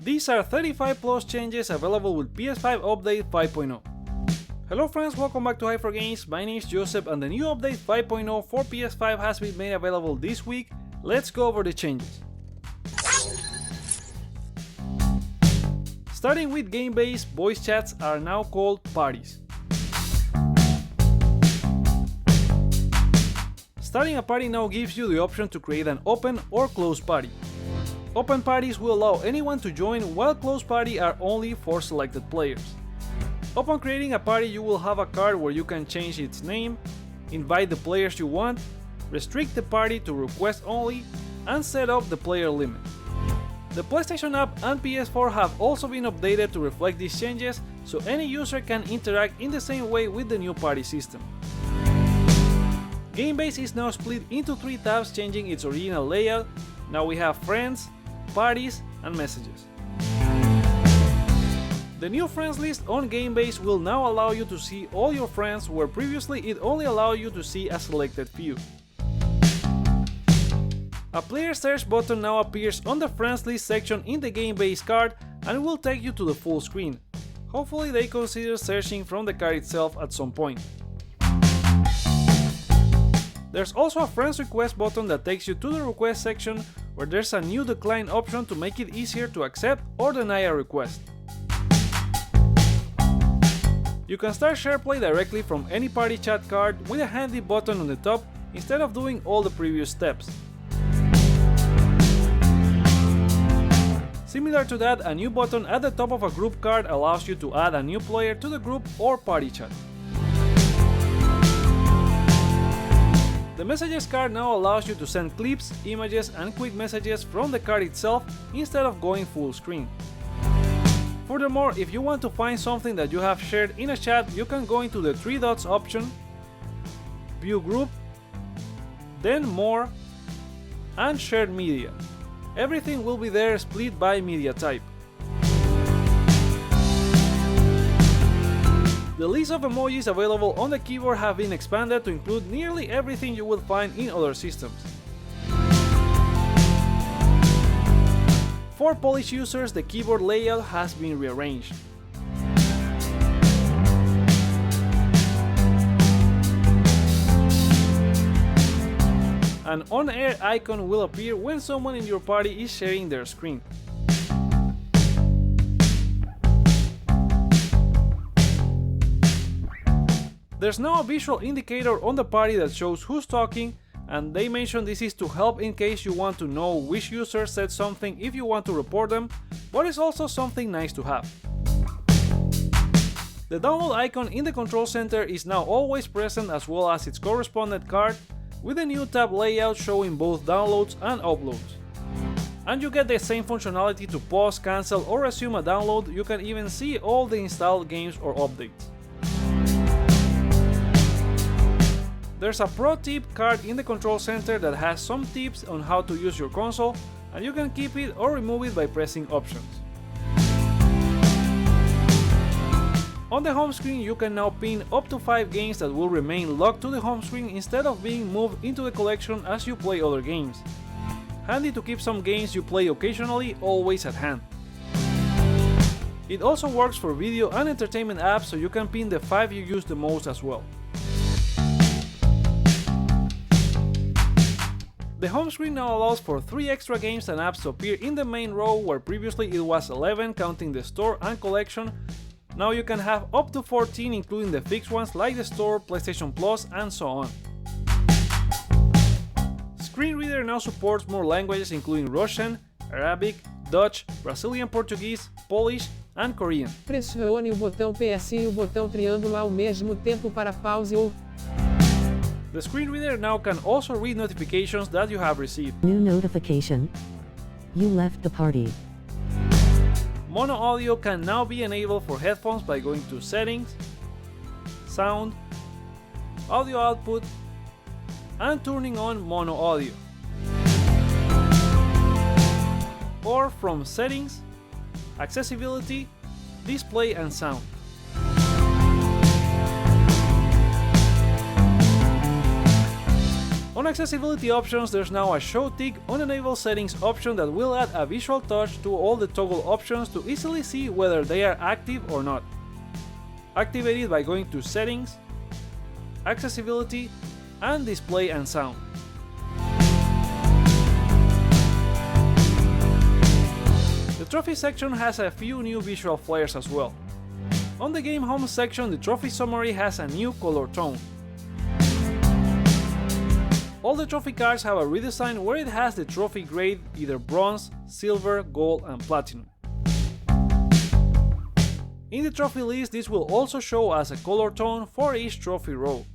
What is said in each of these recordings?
These are 35 plus changes available with PS5 Update 5.0. Hello friends, welcome back to Hyper Games. My name is Joseph and the new update 5.0 for PS5 has been made available this week. Let's go over the changes. Starting with game-based, voice chats are now called parties. Starting a party now gives you the option to create an open or closed party. Open parties will allow anyone to join, while closed parties are only for selected players. Upon creating a party, you will have a card where you can change its name, invite the players you want, restrict the party to request only, and set up the player limit. The PlayStation app and PS4 have also been updated to reflect these changes, so any user can interact in the same way with the new party system. Gamebase is now split into 3 tabs, changing its original layout. Now we have friends, parties, and messages. The new friends list on Gamebase will now allow you to see all your friends, where previously it only allowed you to see a selected few. A player search button now appears on the friends list section in the Gamebase card and will take you to the full screen. Hopefully they consider searching from the card itself at some point. There's also a friends request button that takes you to the request section, where there's a new decline option to make it easier to accept or deny a request. You can start SharePlay directly from any party chat card with a handy button on the top instead of doing all the previous steps. Similar to that, a new button at the top of a group card allows you to add a new player to the group or party chat. The messages card now allows you to send clips, images, and quick messages from the card itself instead of going full screen. Furthermore, if you want to find something that you have shared in a chat, you can go into the 3 dots option, View Group, then More, and Shared Media. Everything will be there split by media type. The list of emojis available on the keyboard have been expanded to include nearly everything you will find in other systems. For Polish users, the keyboard layout has been rearranged. An on-air icon will appear when someone in your party is sharing their screen. There's now a visual indicator on the party that shows who's talking, and they mention this is to help in case you want to know which user said something if you want to report them, but it's also something nice to have. The download icon in the control center is now always present, as well as its correspondent card, with a new tab layout showing both downloads and uploads. And you get the same functionality to pause, cancel, or resume a download. You can even see all the installed games or updates. There's a pro tip card in the control center that has some tips on how to use your console, and you can keep it or remove it by pressing options. On the home screen, you can now pin up to 5 games that will remain locked to the home screen instead of being moved into the collection as you play other games. Handy to keep some games you play occasionally always at hand. It also works for video and entertainment apps, so you can pin the 5 you use the most as well. The home screen now allows for 3 extra games and apps to appear in the main row, where previously it was 11 counting the store and collection. Now you can have up to 14, including the fixed ones like the store, PlayStation Plus, and so on. Screen Reader now supports more languages, including Russian, Arabic, Dutch, Brazilian Portuguese, Polish, and Korean. Pressione o botão PS e o botão triângulo ao mesmo tempo para pause ou... The screen reader now can also read notifications that you have received. New notification. You left the party. Mono audio can now be enabled for headphones by going to Settings, Sound, Audio Output, and turning on mono audio. Or from Settings, Accessibility, Display and Sound. On accessibility options, there's now a show tick on enable settings option that will add a visual touch to all the toggle options to easily see whether they are active or not. Activate it by going to Settings, Accessibility, and Display and Sound. The trophy section has a few new visual flares as well. On the game home section, the trophy summary has a new color tone. All the trophy cards have a redesign where it has the trophy grade either bronze, silver, gold, and platinum. In the trophy list, this will also show as a color tone for each trophy row.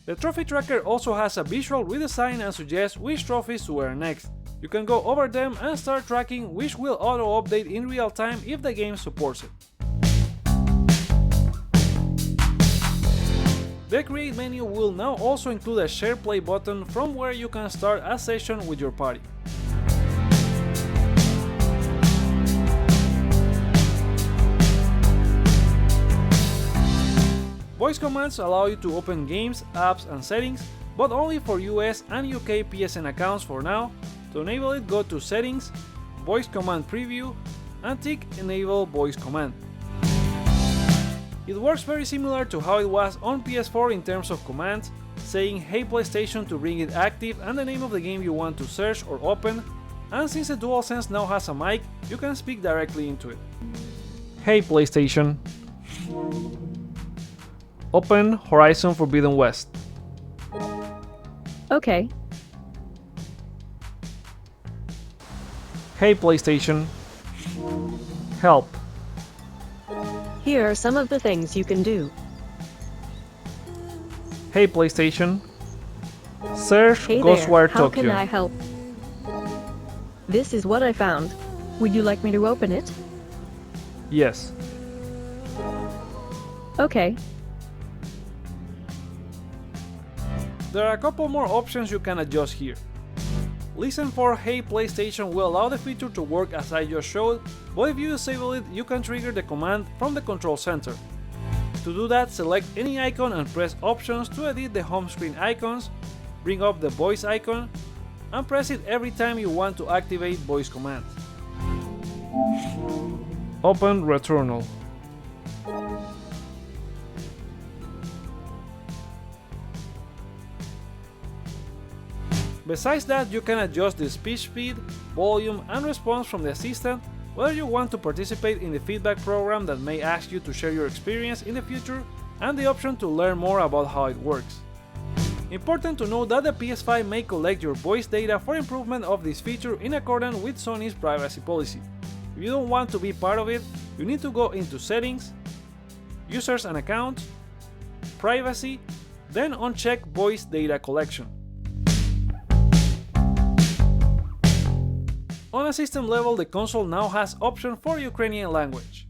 The trophy tracker also has a visual redesign and suggests which trophies to earn next. You can go over them and start tracking, which will auto-update in real time if the game supports it. The Create menu will now also include a Share Play button from where you can start a session with your party. Voice commands allow you to open games, apps, and settings, but only for US and UK PSN accounts for now. To enable it, go to Settings, Voice Command Preview, and tick Enable Voice Command. It works very similar to how it was on PS4 in terms of commands, saying "Hey PlayStation" to bring it active and the name of the game you want to search or open, and since the DualSense now has a mic, you can speak directly into it. Hey PlayStation. Open Horizon Forbidden West. Okay. Hey PlayStation. Help. Here are some of the things you can do. Hey PlayStation. Search Hey there, Ghostwire how Tokyo. can I help? This is what I found. Would you like me to open it? Yes. Okay. There are a couple more options you can adjust here. Listen for Hey PlayStation will allow the feature to work as I just showed, but if you disable it, you can trigger the command from the control center. To do that, select any icon and press Options to edit the home screen icons, bring up the voice icon, and press it every time you want to activate voice commands. Open Returnal. Besides that, you can adjust the speech speed, volume, and response from the assistant, whether you want to participate in the feedback program that may ask you to share your experience in the future, and the option to learn more about how it works. Important to note that the PS5 may collect your voice data for improvement of this feature in accordance with Sony's privacy policy. If you don't want to be part of it, you need to go into Settings, Users and Accounts, Privacy, then uncheck Voice Data Collection. On a system level, the console now has option for Ukrainian language.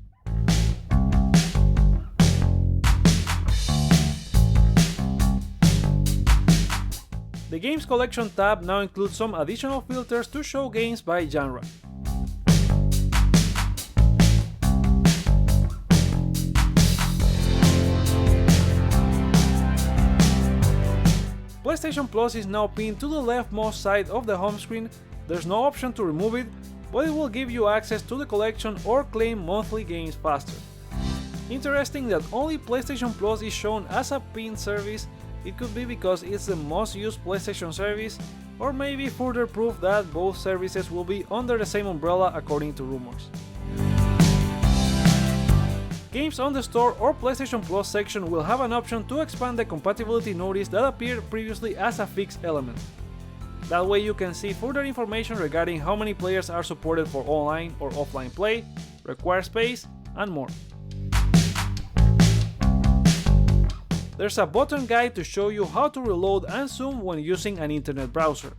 The Games Collection tab now includes some additional filters to show games by genre. PlayStation Plus is now pinned to the leftmost side of the home screen. There's no option to remove it, but it will give you access to the collection or claim monthly games faster. Interesting that only PlayStation Plus is shown as a pinned service. It could be because it's the most used PlayStation service, or maybe further proof that both services will be under the same umbrella according to rumors. Games on the store or PlayStation Plus section will have an option to expand the compatibility notice that appeared previously as a fixed element. That way you can see further information regarding how many players are supported for online or offline play, required space, and more. There's a button guide to show you how to reload and zoom when using an internet browser.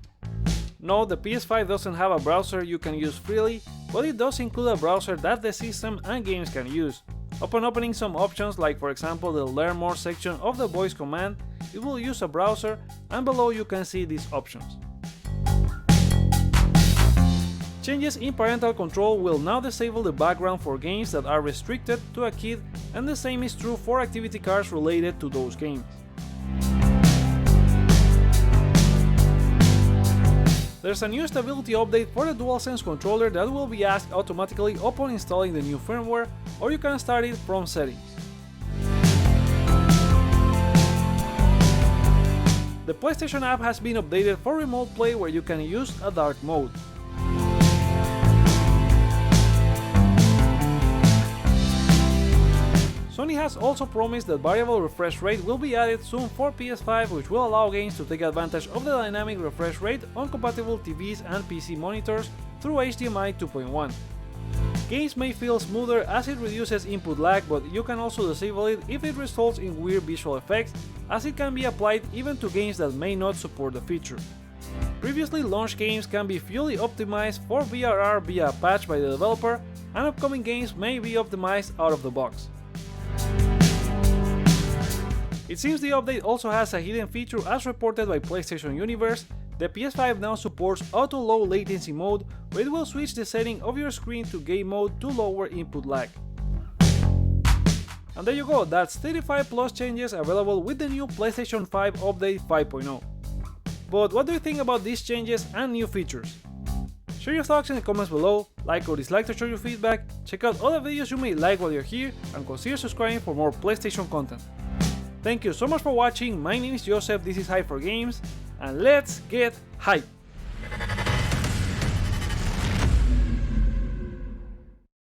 No, the PS5 doesn't have a browser you can use freely, but it does include a browser that the system and games can use. Upon opening some options, like for example the Learn More section of the voice command, it will use a browser, and below you can see these options. Changes in parental control will now disable the background for games that are restricted to a kid, and the same is true for activity cards related to those games. There's a new stability update for the DualSense controller that will be asked automatically upon installing the new firmware, or you can start it from settings. The PlayStation app has been updated for remote play, where you can use a dark mode. Sony has also promised that variable refresh rate will be added soon for PS5, which will allow games to take advantage of the dynamic refresh rate on compatible TVs and PC monitors through HDMI 2.1. Games may feel smoother as it reduces input lag, but you can also disable it if it results in weird visual effects, as it can be applied even to games that may not support the feature. Previously launched games can be fully optimized for VRR via a patch by the developer, and upcoming games may be optimized out of the box. It seems the update also has a hidden feature, as reported by PlayStation Universe. The PS5 now supports auto low latency mode, where it will switch the setting of your screen to game mode to lower input lag. And there you go, that's 35 plus changes available with the new PlayStation 5 Update 5.0. But what do you think about these changes and new features? Share your thoughts in the comments below, like or dislike to show your feedback, check out other videos you may like while you're here, and consider subscribing for more PlayStation content. Thank you so much for watching, my name is Joseph, this is Hype for Games, and let's get hype!